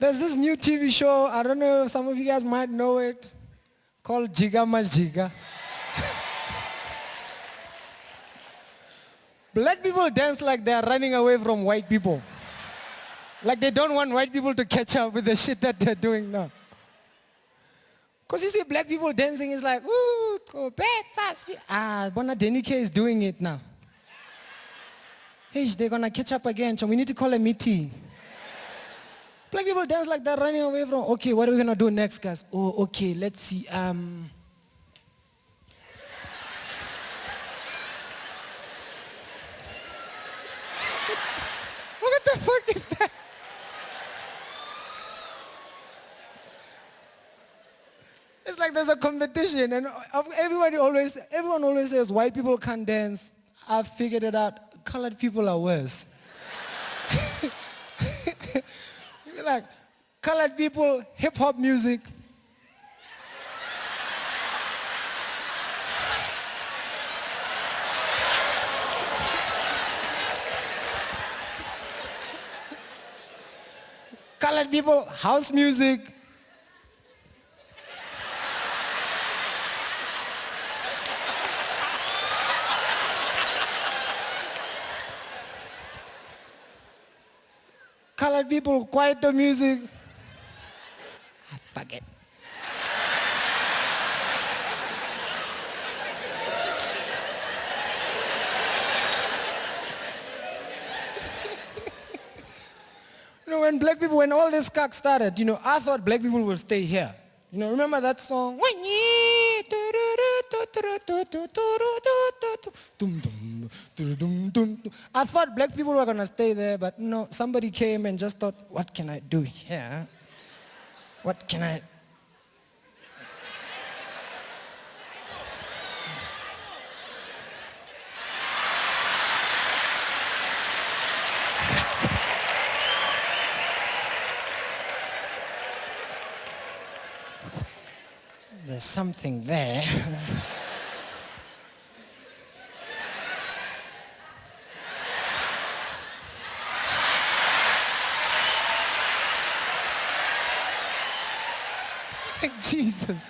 There's this new TV show, I don't know if some of you guys might know it, called Jiga Majiga. Black people dance like they're running away from white people. Like they don't want white people to catch up with the shit that they're doing now. Because you see black people dancing is like, ooh, go back fast. Bona Denike is doing it now. Hey, they're gonna catch up again, so we need to call a meeting. Black people dance like they're running away from, okay, what are we gonna do next, guys? Oh, okay, let's see. What the fuck is that? It's like there's a competition, and everyone always says white people can't dance. I've figured it out. Colored people are worse. Like colored people, hip hop music. Colored people, house music. Colored people, quiet the music. Fuck it. When black people, when all this cock started, I thought black people would stay here. Remember that song? I thought black people were gonna stay there, but no, somebody came and just thought, what can I do here? What can I... There's something there. Jesus.